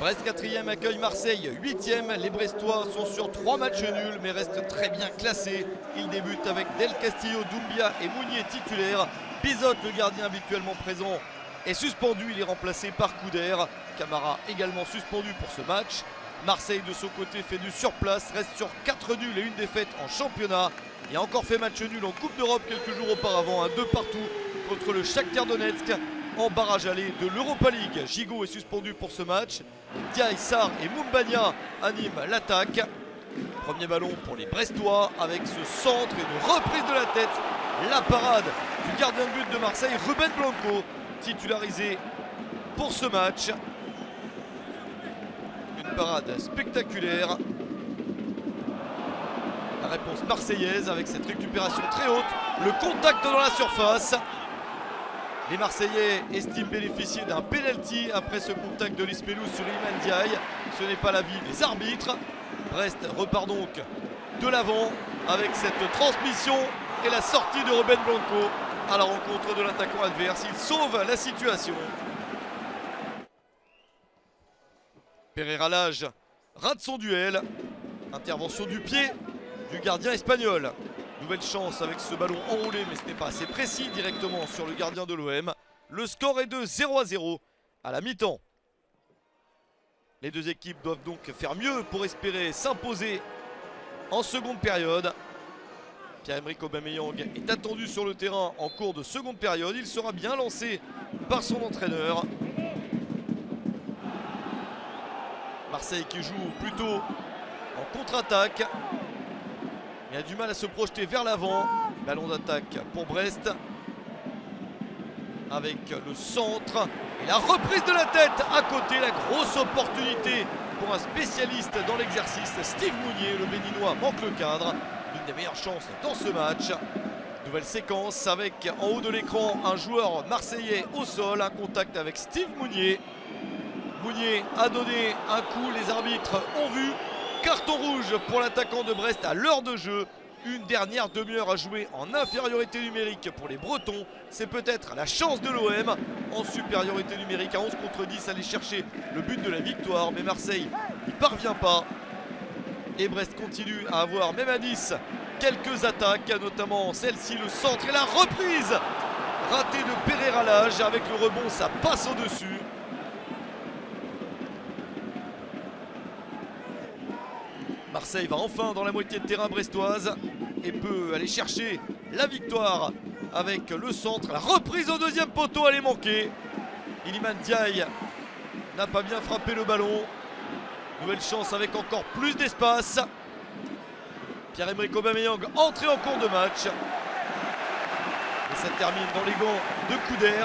Brest 4e accueille Marseille 8e. Les Brestois sont sur 3 matchs nuls mais restent très bien classés. Ils débutent avec Del Castillo, Doumbia et Mounier titulaires. Bizot, le gardien habituellement présent, est suspendu. Il est remplacé par Couder. Camara également suspendu pour ce match. Marseille de son côté fait du surplace, reste sur 4 nuls et 1 défaite en championnat. Et a encore fait match nul en Coupe d'Europe quelques jours auparavant, un 2 partout contre le Shakhtar Donetsk en barrage aller de l'Europa League. Gigot est suspendu pour ce match. Diaye, Sarr et Moumbagna animent l'attaque. Premier ballon pour les Brestois avec ce centre et une reprise de la tête. La parade du gardien de but de Marseille, Ruben Blanco, titularisé pour ce match. Une parade spectaculaire. La réponse marseillaise avec cette récupération très haute. Le contact dans la surface. Les Marseillais estiment bénéficier d'un penalty après ce contact de Lispelou sur Iliman Ndiaye. Ce n'est pas l'avis des arbitres. Brest repart donc de l'avant avec cette transmission et la sortie de Ruben Blanco à la rencontre de l'attaquant adverse. Il sauve la situation. Pereira Lage rate son duel. Intervention du pied du gardien espagnol. Nouvelle chance avec ce ballon enroulé, mais ce n'est pas assez précis directement sur le gardien de l'OM. Le score est de 0-0 à la mi-temps. Les deux équipes doivent donc faire mieux pour espérer s'imposer en seconde période. Pierre-Emerick Aubameyang est attendu sur le terrain en cours de seconde période. Il sera bien lancé par son entraîneur. Marseille qui joue plutôt en contre-attaque. Il a du mal à se projeter vers l'avant. Ballon d'attaque pour Brest. Avec le centre et la reprise de la tête à côté. La grosse opportunité pour un spécialiste dans l'exercice. Steve Mounier, le béninois, manque le cadre. L'une des meilleures chances dans ce match. Nouvelle séquence avec en haut de l'écran un joueur marseillais au sol. Un contact avec Steve Mounier. Mounier a donné un coup. Les arbitres ont vu. Carton rouge pour l'attaquant de Brest à l'heure de jeu. Une dernière demi-heure à jouer en infériorité numérique pour les Bretons. C'est peut-être la chance de l'OM en supériorité numérique à 11 contre 10. Aller chercher le but de la victoire. Mais Marseille n'y parvient pas. Et Brest continue à avoir, même à 10, quelques attaques. Notamment celle-ci, le centre et la reprise ratée de Pereira Lage. Avec le rebond, ça passe au-dessus. Marseille va enfin dans la moitié de terrain brestoise et peut aller chercher la victoire avec le centre. La reprise au deuxième poteau, elle est manquée. Iliman Ndiaye n'a pas bien frappé le ballon. Nouvelle chance avec encore plus d'espace. Pierre-Emerick Aubameyang entré en cours de match. Et ça termine dans les gants de Couder.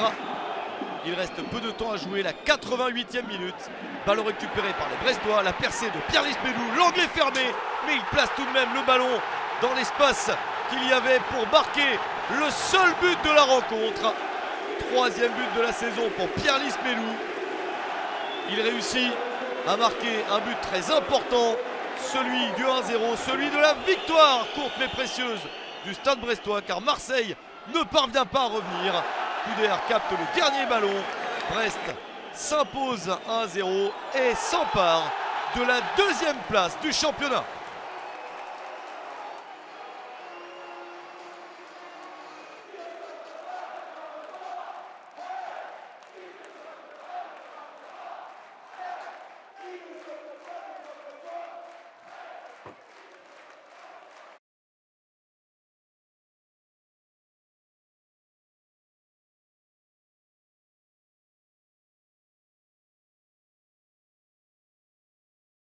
Il reste peu de temps à jouer, la 88e minute. Ballon récupéré par les Brestois, la percée de Pierre Lispelou, l'angle est fermé, mais il place tout de même le ballon dans l'espace qu'il y avait pour marquer le seul but de la rencontre. 3e but de la saison pour Pierre Lispelou. Il réussit à marquer un but très important, celui du 1-0, celui de la victoire courte mais précieuse du Stade brestois, car Marseille ne parvient pas à revenir. Couder capte le dernier ballon. Brest s'impose 1-0 et s'empare de la 2e place du championnat.